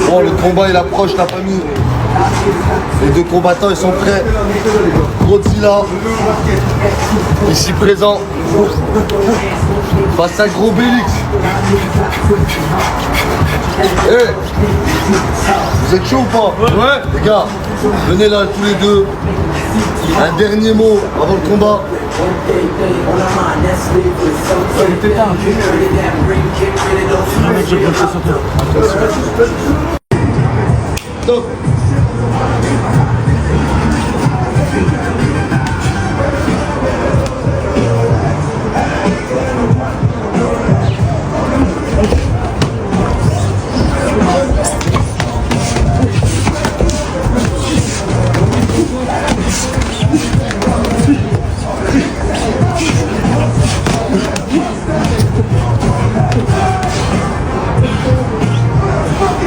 Bon, le combat il approche, la famille. Les deux combattants ils sont prêts. Godzilla, ici présent, face à Gros Bélix. Hey, vous êtes chaud ou pas? Ouais. Les gars, venez là tous les deux. Un dernier mot avant le combat. Stop.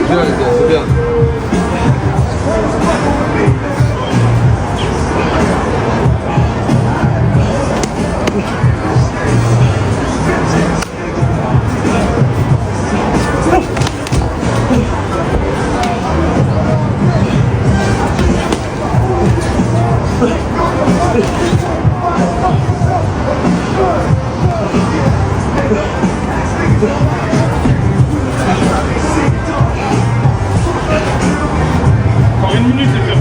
Bien, c'est bien. Encore une minute, c'est bien.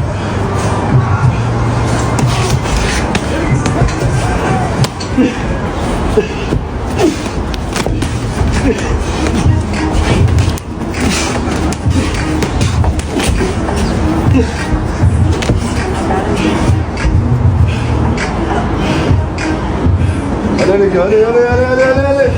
Allez les gars, allez.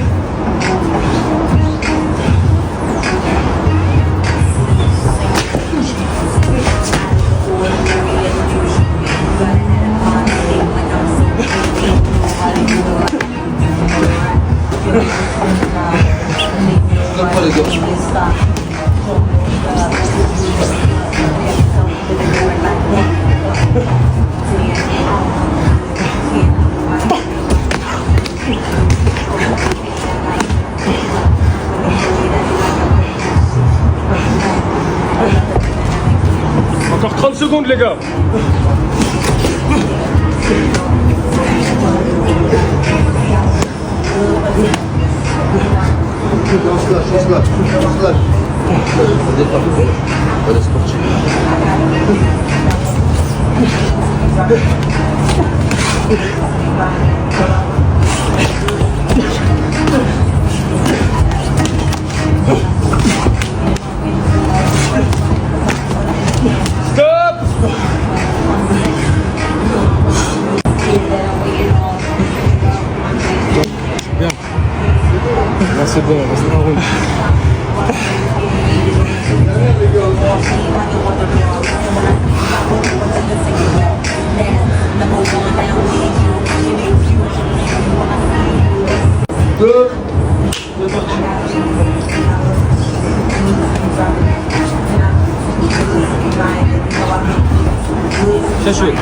Stop pas les gars. Encore 30 secondes, les gars. On se lâche. Allez, c'est parti. Stop. Bien. Là c'est bon, reste dans le round. Deux. C'est parti. Cherchez.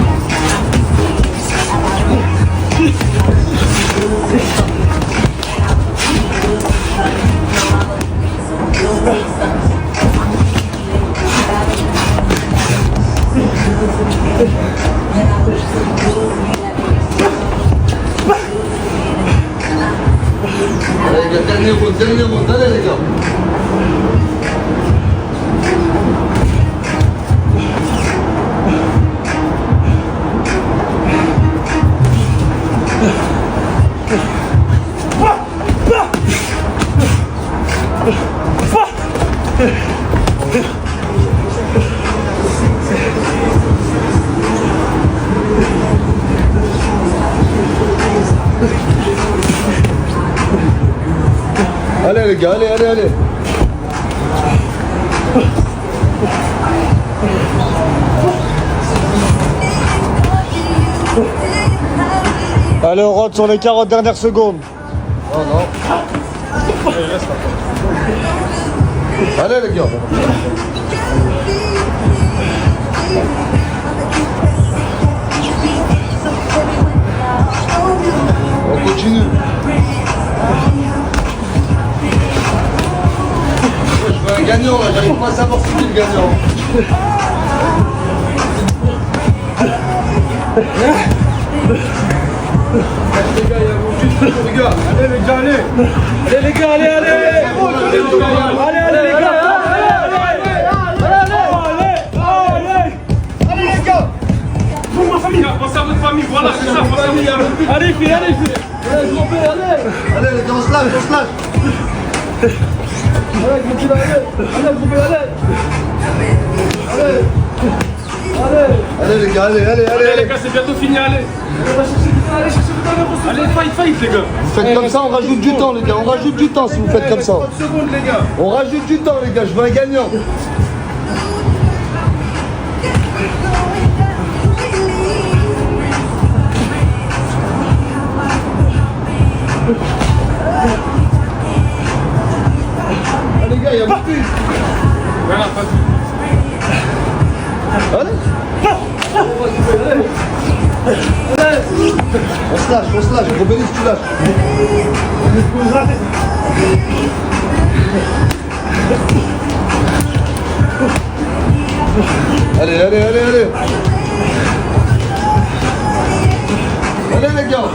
Allez les gars, dernier round, allez les gars. Allez les gars, allez. Allez, on rentre sur les 40 dernières secondes. Oh non. Allez les gars. On continue. je veux un gagnant là, j'arrive pas à savoir c'est qui le gagnant. Les gars, il y a mon fils, les gars. Allez les gars, allez. Allez les gars, allez, allez. Allez, allez les gars. Pour ma famille, pensez à votre famille, voilà, c'est ça, pensez à votre famille. Allez, fille, allez, fille. Allez les gars, on se lâche, on se lâche. Allez, continue, allez. Allez, groupé, allez. Allez les gars, allez, allez, Allez les allez. gars, c'est bientôt fini, allez. Allez, fight les gars. Vous faites comme ça, on rajoute du temps les gars, on rajoute du temps si vous faites comme ça. 30 secondes les gars. On rajoute du temps les gars, je veux un gagnant. Ah les gars, il y a mon fils. Voilà, pas de... Allez. On se lâche, gros Bélis, tu lâches. Allez, allez, allez, allez. Allez les gars.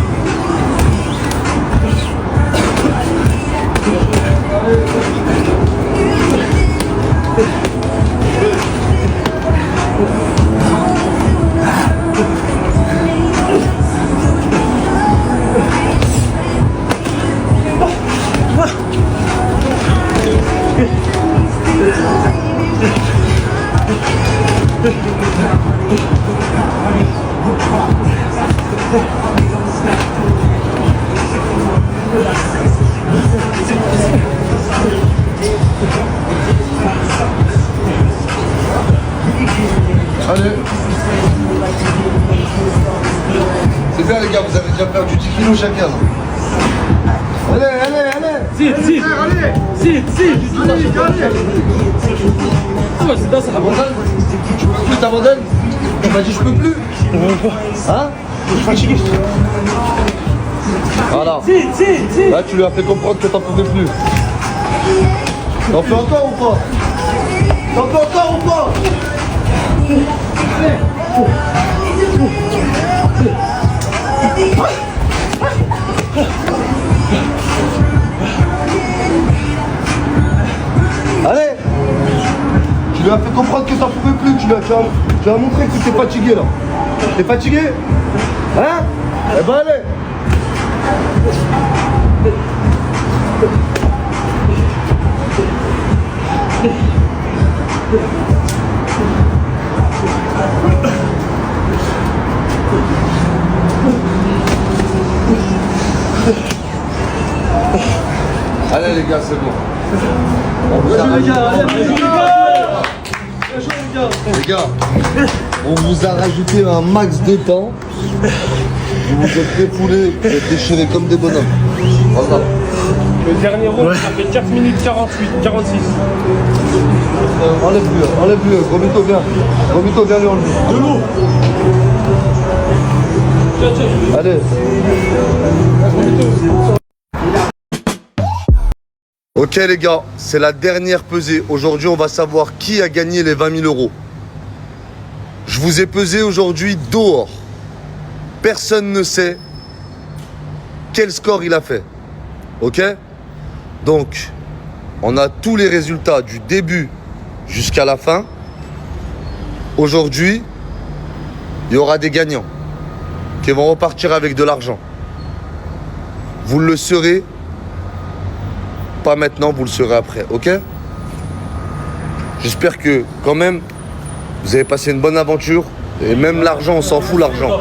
Allez. C'est bien les gars, vous avez déjà perdu 10 kilos chacun. Allez, allez, allez. Zid, zid. Zid, zid. Ah ouais, c'est dans ça. T'abandonnes? Tu peux plus, t'abandonnes? Tu m'as dit je peux plus. Hein? Je suis fatigué. Voilà. Zid, zid, zid. Là tu lui as fait comprendre que t'en pouvais plus. T'en fais encore ou pas? T'en fais encore ou pas? Allez. Tu lui as fait comprendre que t'en pouvais plus, tu lui as montré que tu t'es fatigué là. T'es fatigué? Hein? Eh ben allez. Allez les gars, c'est bon. On vous a rajouté... Les gars, on vous a rajouté un max de temps. Vous vous êtes défoulés, vous êtes déchirés comme des bonhommes. Voilà. Le dernier round, ça fait 4 minutes 48, 46. Enlève-le, gros mytho, viens. Gros mytho, viens lui enlever. De l'eau. Allez. Ok les gars, c'est la dernière pesée. Aujourd'hui, on va savoir qui a gagné les 20 000 euros. Je vous ai pesé aujourd'hui dehors. Personne ne sait quel score il a fait. Ok? Donc, on a tous les résultats du début jusqu'à la fin. Aujourd'hui, il y aura des gagnants qui vont repartir avec de l'argent. Vous le saurez. Pas maintenant, vous le serez après, ok? J'espère que, quand même, vous avez passé une bonne aventure. Et même l'argent, on s'en fout, l'argent.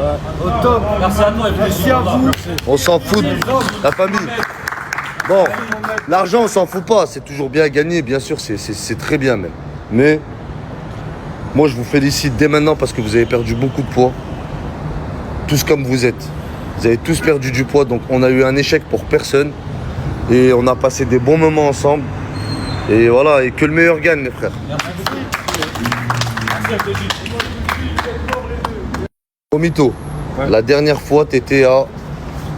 Au top. Merci à toi et merci à vous. On s'en fout, la famille. Bon, l'argent, on s'en fout pas. C'est toujours bien gagné, bien sûr, c'est très bien même. Mais, moi, je vous félicite dès maintenant parce que vous avez perdu beaucoup de poids. Tous comme vous êtes. Vous avez tous perdu du poids, donc on a eu un échec pour personne. Et on a passé des bons moments ensemble. Et voilà, et que le meilleur gagne, mes frères. Au mytho, ouais. La dernière fois, tu étais à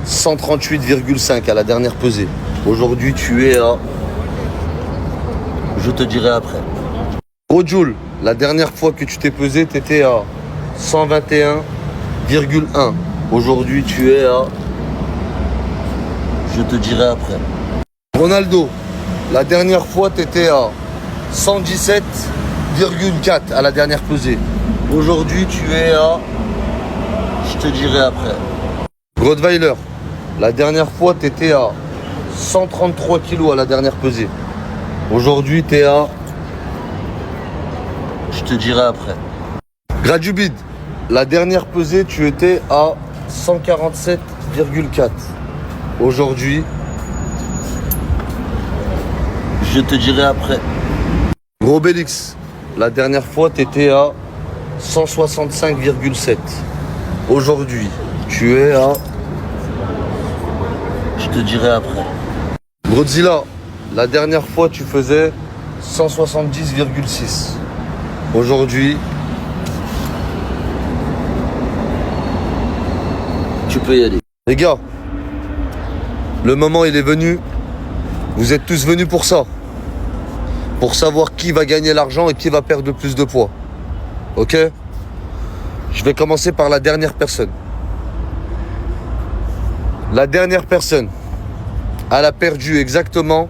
138,5 à la dernière pesée. Aujourd'hui, tu es à... Je te dirai après. Gros Jules, la dernière fois que tu t'es pesé, tu étais à 121,1. Aujourd'hui, tu es à... Je te dirai après. Ronaldo, la dernière fois, tu étais à 117,4 à la dernière pesée. Aujourd'hui, tu es à... Je te dirai après. Rottweiler, la dernière fois, tu étais à 133 kilos à la dernière pesée. Aujourd'hui, tu es à... Je te dirai après. Gradubid, la dernière pesée, tu étais à 147,4. Aujourd'hui, je te dirai après. Gros Bélix, la dernière fois, tu étais à 165,7. Aujourd'hui, tu es à... Je te dirai après. Godzilla, la dernière fois, tu faisais 170,6. Aujourd'hui, tu peux y aller. Les gars, le moment il est venu. Vous êtes tous venus pour ça. Pour savoir qui va gagner l'argent et qui va perdre le plus de poids. Ok? Je vais commencer par la dernière personne. La dernière personne, elle a perdu exactement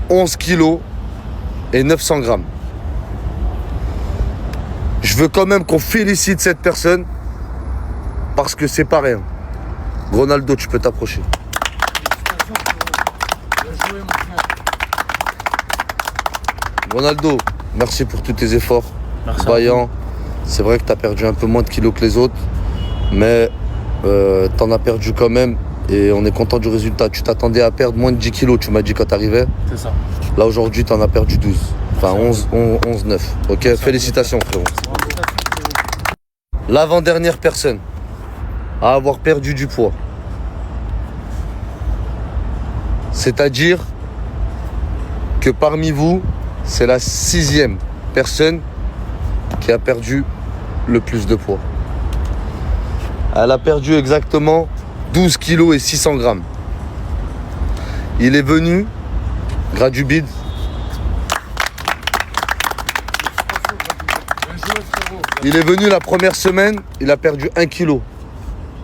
11 kilos et 900 grammes. Je veux quand même qu'on félicite cette personne parce que c'est pas rien. Ronaldo, tu peux t'approcher. Ronaldo, merci pour tous tes efforts. Merci. Vaillant. C'est vrai que tu as perdu un peu moins de kilos que les autres, mais t'en as perdu quand même et on est content du résultat. Tu t'attendais à perdre moins de 10 kilos, tu m'as dit quand t'arrivais. C'est ça. Là aujourd'hui, t'en as perdu 12. Enfin 11, 9. Ok, félicitations frérot. L'avant-dernière personne à avoir perdu du poids. C'est-à-dire que parmi vous, c'est la 6e personne qui a perdu le plus de poids. Elle a perdu exactement 12 kilos et 600 grammes. Il est venu, Gradubid. Il est venu la première semaine, il a perdu 1 kilo.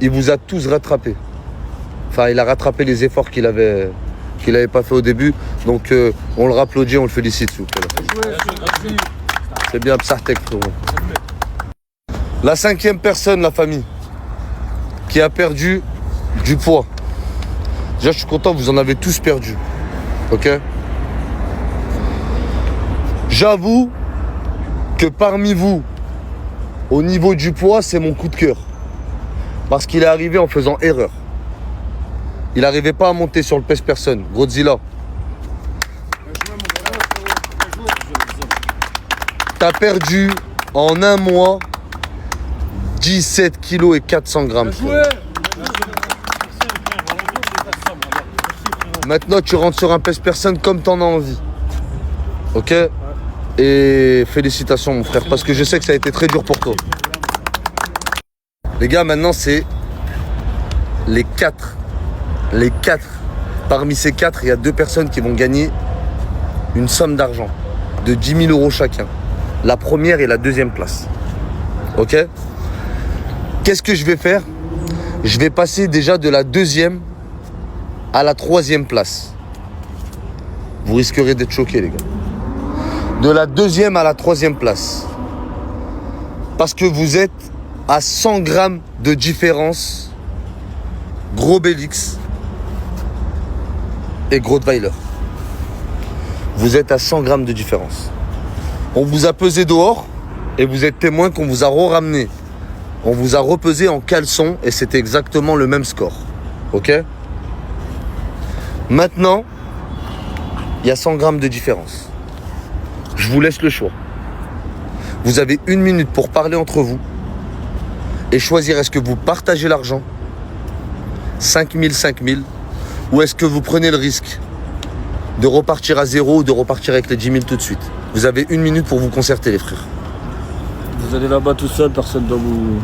Il vous a tous rattrapé. Enfin, il a rattrapé les efforts qu'il avait pas fait au début. Donc, on le applaudit, on le félicite, s'il vous plaît. C'est bien, Psartek, frérot. La 5e personne, la famille, qui a perdu du poids. Déjà, je suis content, vous en avez tous perdu. Ok? J'avoue que parmi vous, au niveau du poids, c'est mon coup de cœur. Parce qu'il est arrivé en faisant erreur. Il n'arrivait pas à monter sur le pèse-personne. Godzilla. T'as perdu en un mois 17 kilos et 400 grammes. Maintenant, tu rentres sur un pèse-personne comme t'en as envie. Ok? Et félicitations, mon frère, parce que je sais que ça a été très dur pour toi. Les gars, maintenant, c'est les 4. Les 4. Parmi ces 4, il y a 2 personnes qui vont gagner une somme d'argent de 10 000 € chacun. La première et la 2e place. Ok? Qu'est-ce que je vais faire? Je vais passer déjà de la 2e à la 3e place. Vous risquerez d'être choqués, les gars. De la 2e à la 3e place. Parce que vous êtes à 100 grammes de différence. Gros Bélix et Rottweiler. Vous êtes à 100 grammes de différence. On vous a pesé dehors et vous êtes témoin qu'on vous a ramené. On vous a repesé en caleçon et c'était exactement le même score. Ok? Maintenant, il y a 100 grammes de différence. Je vous laisse le choix. Vous avez 1 minute pour parler entre vous et choisir est-ce que vous partagez l'argent, 5 000, 5 000, ou est-ce que vous prenez le risque de repartir à zéro ou de repartir avec les 10 000 tout de suite. Vous avez 1 minute pour vous concerter, les frères. Vous allez là-bas tout seul, personne doit vous...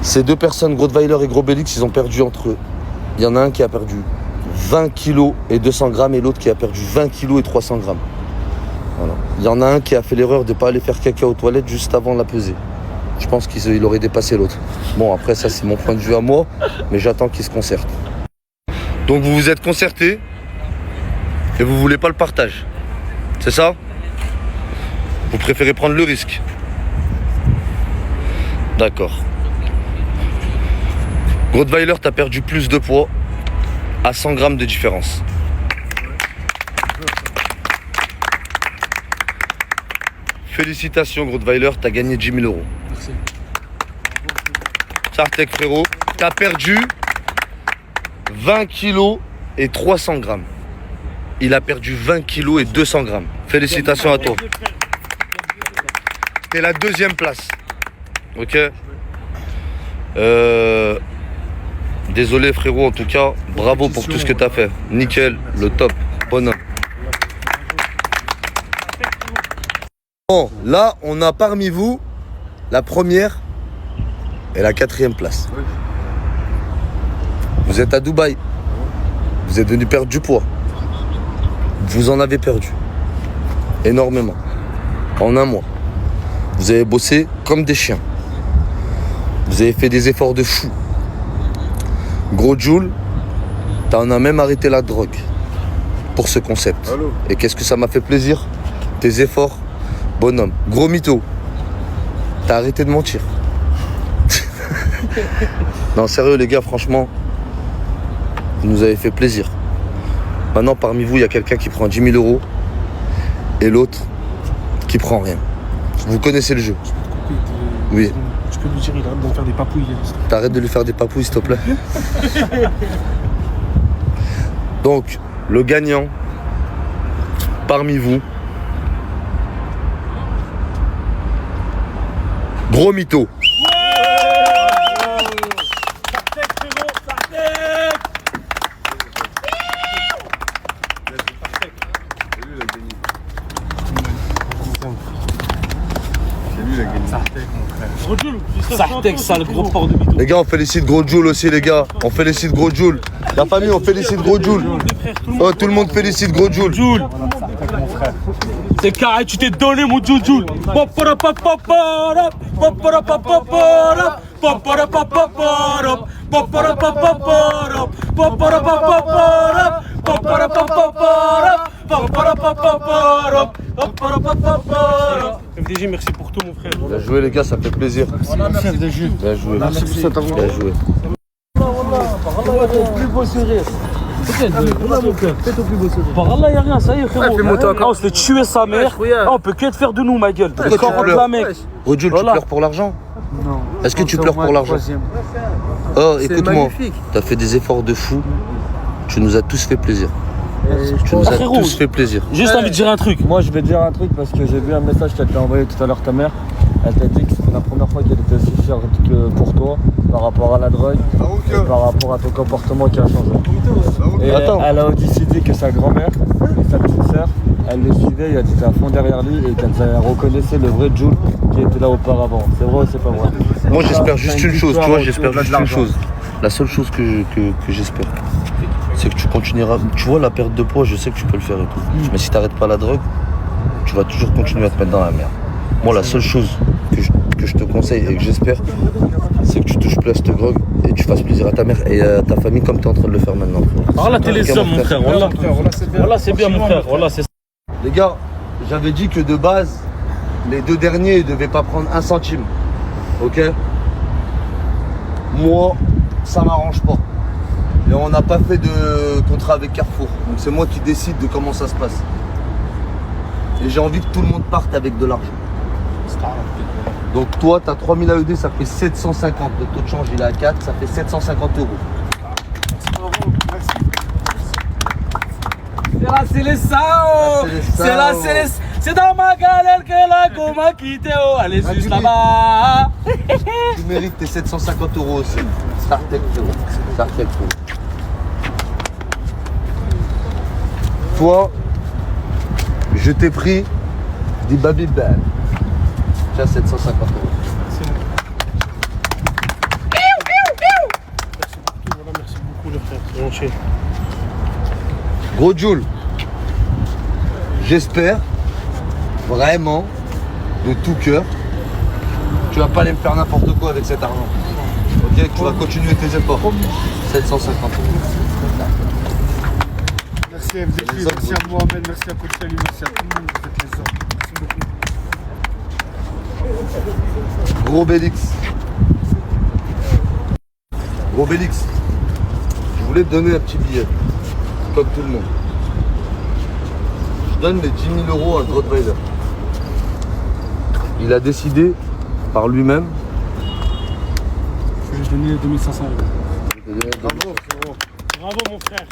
Ces deux personnes, Grottweiler et Grobelix, ils ont perdu entre eux. Il y en a un qui a perdu 20 kg et 200 grammes et l'autre qui a perdu 20 kg et 300 grammes. Voilà. Il y en a un qui a fait l'erreur de ne pas aller faire caca aux toilettes juste avant la pesée. Je pense qu'il aurait dépassé l'autre. Bon, après ça, c'est mon point de vue à moi, mais j'attends qu'ils se concertent. Donc vous vous êtes concertés et vous voulez pas le partage. C'est ça? Vous préférez prendre le risque? D'accord. Grottweiler, t'as perdu plus de poids à 100 grammes de différence. Félicitations Grottweiler, t'as gagné 10 000 €. Merci. Sartek frérot, t'as perdu 20 kg et 300 grammes. Il a perdu 20 kg et 200 grammes. Félicitations à toi. T'es la deuxième place. Ok. Désolé frérot, en tout cas, bravo pour tout ce que t'as fait. Nickel, le top, bonhomme. Bon, là, on a parmi vous la première et la quatrième place. Vous êtes à Dubaï. Vous êtes venu perdre du poids. Vous en avez perdu. Énormément. En un mois. Vous avez bossé comme des chiens. Vous avez fait des efforts de fou. Gros Jules, t'en as même arrêté la drogue pour ce concept. Allô. Et qu'est-ce que ça m'a fait plaisir? Tes efforts, bonhomme. Gros mytho, t'as arrêté de mentir. Non, sérieux les gars, franchement, vous nous avez fait plaisir. Maintenant, parmi vous, il y a quelqu'un qui prend 10 000 € et l'autre qui prend rien. Vous connaissez le jeu. Oui. Tu peux lui dire, il arrête de me faire des papouilles. T'arrêtes de lui faire des papouilles, s'il te plaît. Donc, le gagnant parmi vous, gros mytho. Sartek, sale gros porc de mytho. Les gars, on félicite Gros Jules aussi, les gars. On félicite Gros Jules. La famille, on félicite Gros Jules. Oh, tout le monde félicite Gros Jules. Jules. C'est carré, tu t'es donné mon Jules. FDJ, merci pour tout mon frère. Bien joué, les gars, ça fait plaisir. Merci FDJ. Bien joué. Merci pour cet amour. Bien joué. Plus beau sourire. Par Allah, y'a rien, ça y est, frérot. On se fait tuer sa mère. On peut que te faire de nous, ma gueule. Pourquoi tu Corps de pleures? la mec. Gros Jules, tu Voilà. pleures pour l'argent? Non. Est-ce que tu pleures pour l'argent? Oh, écoute-moi, t'as fait des efforts de fou. Tu nous as tous fait plaisir. Tu nous as frérot, tous fait plaisir. Juste envie de dire un truc. Moi, je vais te dire un truc parce que j'ai vu un message qu'elle t'a envoyé tout à l'heure ta mère. Elle t'a dit que c'était la première fois qu'elle était aussi fière que pour toi par rapport à la drogue et par rapport à ton comportement qui a changé. Et Attends. elle a aussi dit que sa grand-mère et sa petite sœur, elle le suivait, elle était à fond derrière lui et qu'elle reconnaissait le vrai Jules qui était là auparavant. C'est vrai ou c'est pas vrai? Moi, j'espère juste une chose, tu vois, j'espère au-delà de juste une l'argent. chose. La seule chose que j'espère, c'est que tu continueras. Tu vois, la perte de poids, je sais que tu peux le faire et tout. Mais si t'arrêtes pas la drogue, tu vas toujours continuer à te mettre dans la merde. Moi, la seule chose que je te conseille et que j'espère, c'est que tu touches plus à cette drogue et tu fasses plaisir à ta mère et à ta famille comme tu es en train de le faire maintenant. Voilà, t'es les hommes, mon frère. Voilà, c'est bien, mon frère. Voilà, c'est ça. Les gars, j'avais dit que de base, les deux derniers ne devaient pas prendre 1 centime. Ok? Moi, ça m'arrange pas. Et on n'a pas fait de contrat avec Carrefour. Donc c'est moi qui décide de comment ça se passe. Et j'ai envie que tout le monde parte avec de l'argent. Donc toi, tu as 3000 AED, ça fait 750. Le taux de change, il est à 4, ça fait 750 €. C'est les sao. C'est la Céleste. C'est dans ma galère que la go m'a quitté. Oh, allez juste là-bas. Tu mérites tes 750 € aussi. Sartek, frérot. Sartek, frérot. Toi, je t'ai pris des baby bag. Tiens, 750 €. entier. Gros Jules, j'espère vraiment de tout cœur, tu vas pas aller me faire n'importe quoi avec cet argent. Ok, tu vas continuer tes efforts. 750 €. Merci FDJ, merci à Mohamed, merci à Coach Ali, merci à tout le monde, vous êtes les hommes. Merci beaucoup. Gros Bélix. Gros Bélix, je voulais te donner un petit billet, comme tout le monde. Je donne les 10 000 € à Grottweiler. Il a décidé par lui-même. Je vais donner 2500 €. Bravo, frérot. Bravo mon frère.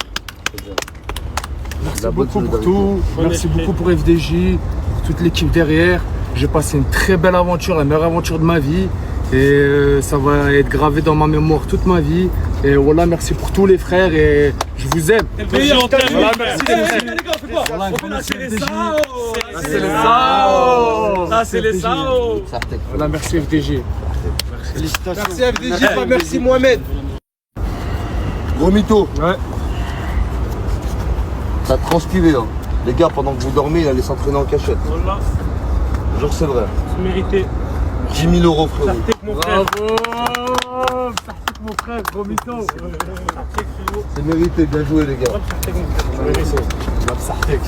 Merci La bonne beaucoup pour solidarité. tout. Merci beaucoup pour FDJ, pour toute l'équipe derrière. J'ai passé une très belle aventure, la meilleure aventure de ma vie. Et ça va être gravé dans ma mémoire toute ma vie. Et voilà, merci pour tous les frères et je vous aime. Voilà, merci. C'est les Sao. Ça, c'est les Sao. Voilà, merci FDJ. Félicitations. Merci FDJ, pas merci Mohamed. Gros mytho, Ouais. ça a transpiré. Hein. Les gars, pendant que vous dormez, il allait s'entraîner en cachette. Voilà, Genre, c'est vrai. c'est mérité. 10 000 €, frérot. Sartek mon frère. Bravo. Sartek mon frère, gros mytho. Sartek frérot. C'est mérité, bien joué, les gars. Sartek mon frère. Sartek.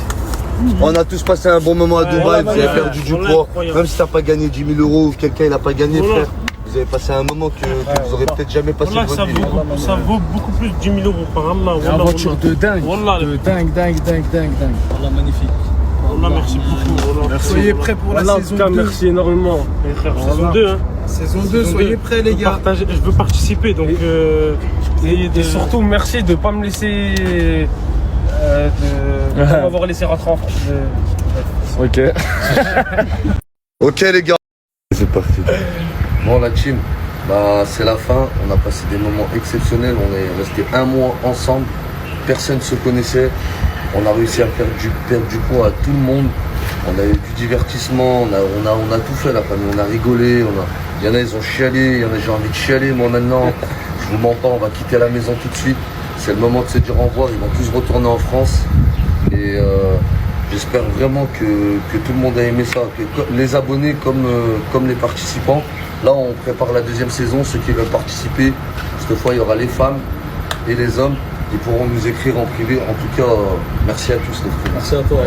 On a tous passé un bon moment à Dubaï, vous avez perdu du Voilà, poids. incroyable. Même si t'as pas gagné 10 000 € ou quelqu'un il a pas gagné, Voilà. frère. Vous avez passé un moment que vous aurez peut-être jamais passé Voilà, de votre vie. ça vaut beaucoup plus de 10 000 € par Allah. Une aventure de dingue. Wallah. De dingue. Voilà, magnifique. Wallah, merci beaucoup. Wallah. Soyez prêts pour la Wallah, saison en tout cas, 2. merci énormément. Les frères, saison 2, hein. Saison 2, Saison soyez 2. prêts les gars. Je veux participer, donc Et surtout, merci de ne pas me laisser. De pas m'avoir laissé rentrer en France. Ok. Ok les gars, c'est parti. Bon la team, bah, c'est la fin. On a passé des moments exceptionnels. On est resté un mois ensemble. Personne ne se connaissait. On a réussi à perdre du poids à tout le monde. On a eu du divertissement, on a tout fait la famille, on a rigolé, il y en a ils ont chialé, il y en a j'ai envie de chialer moi maintenant. Je vous mens pas, on va quitter la maison tout de suite. C'est le moment de se dire au revoir, ils vont tous retourner en France. Et j'espère vraiment que tout le monde a aimé ça, que les abonnés comme les participants. Là on prépare la deuxième saison, ceux qui veulent participer. Cette fois il y aura les femmes et les hommes. Ils pourront nous écrire en privé. En tout cas, merci à tous les frères. Merci à toi.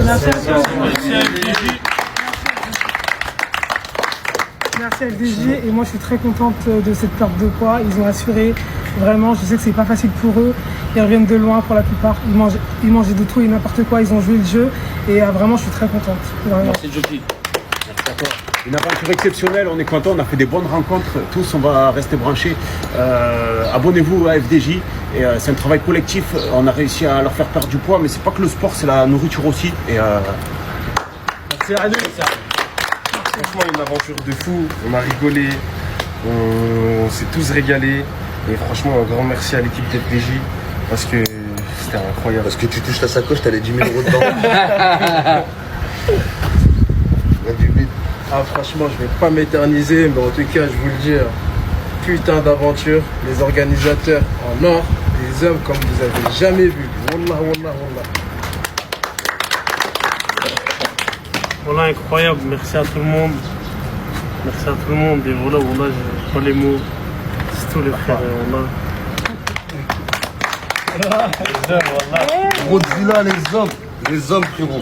Merci FDJ et moi je suis très contente de cette perte de poids. Ils ont assuré, vraiment, je sais que c'est pas facile pour eux. Ils reviennent de loin pour la plupart. Ils mangeaient de tout et n'importe quoi. Ils ont joué le jeu et vraiment je suis très contente. Vraiment. Merci Joki. Merci à toi. Une aventure exceptionnelle, on est content, on a fait des bonnes rencontres, tous on va rester branchés. Abonnez-vous à FDJ, et c'est un travail collectif, on a réussi à leur faire perdre du poids, mais c'est pas que le sport, c'est la nourriture aussi. Et, Merci à nous. Franchement, une aventure de fou. On a rigolé, on s'est tous régalés. Et franchement, un grand merci à l'équipe d'FDJ parce que c'était incroyable. Parce que tu touches ta sacoche, t'as les 10 000 € dedans. Du bide. Ah franchement je vais pas m'éterniser mais en tout cas je vous le dis, putain d'aventure, les organisateurs en or, des hommes comme vous avez jamais vu. Wallah. Voilà, incroyable. Merci à tout le monde. Merci à tout le monde. Et voilà, j'ai pas les mots. C'est tout les frères. Godzilla, les hommes frérot.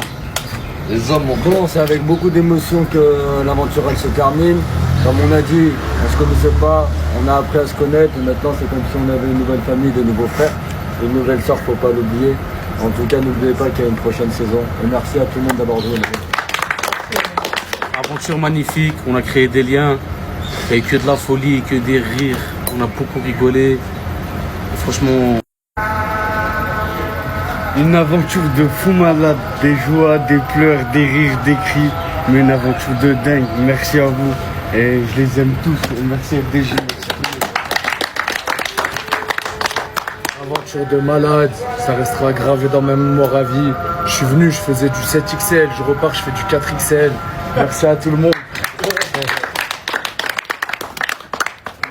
Les hommes, mon Bon, c'est avec beaucoup d'émotion que l'aventure elle se termine. Comme on a dit, on se connaissait pas, on a appris à se connaître et maintenant c'est comme si on avait une nouvelle famille, de nouveaux frères. Une nouvelle sœur, faut pas l'oublier. En tout cas, n'oubliez pas qu'il y a une prochaine saison. Et merci à tout le monde d'avoir joué. Aventure magnifique, on a créé des liens. Il n'y a eu que de la folie, que des rires. On a beaucoup rigolé. Et franchement, Une aventure de fou malade, des joies, des pleurs, des rires, des cris, mais une aventure de dingue. Merci à vous et je les aime tous. Merci FDJ. Aventure de malade, ça restera gravé dans ma mémoire à vie. Je suis venu, je faisais du 7XL, je repars, je fais du 4XL. Merci à tout le monde.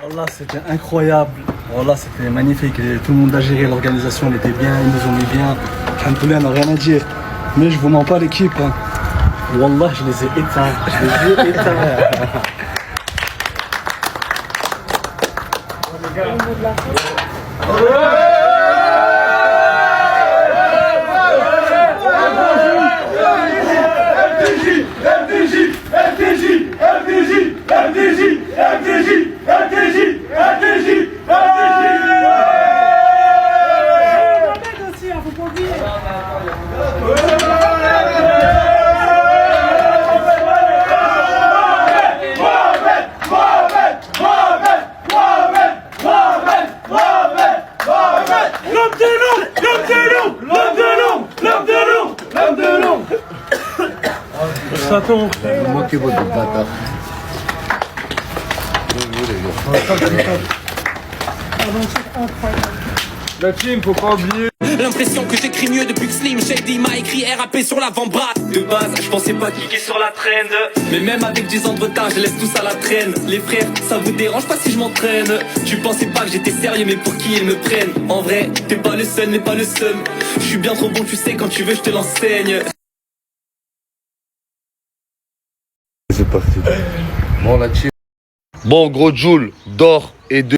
Wallah, c'était incroyable. Voilà, c'était magnifique. Et tout le monde a géré, l'organisation elle était bien, ils nous ont mis bien. Alhamdoulilah, on n'a rien à dire. Mais je vous mens pas l'équipe. Hein. Wallah, je les ai éteints. Je les ai éteints. La team, faut pas oublier. L'impression que j'écris mieux depuis que Slim Shady m'a écrit RAP sur l'avant-bras. De base, je pensais pas cliquer sur la trend. Mais même avec 10 ans de retard, je laisse tout ça à la traîne. Les frères, ça vous dérange pas si je m'entraîne? Tu pensais pas que j'étais sérieux, mais pour qui ils me prennent? En vrai, t'es pas le seul, mais pas le seul. Je suis bien trop bon, tu sais, quand tu veux, je te l'enseigne. C'est parti. Bon, la team. Bon, gros Joule, d'or et de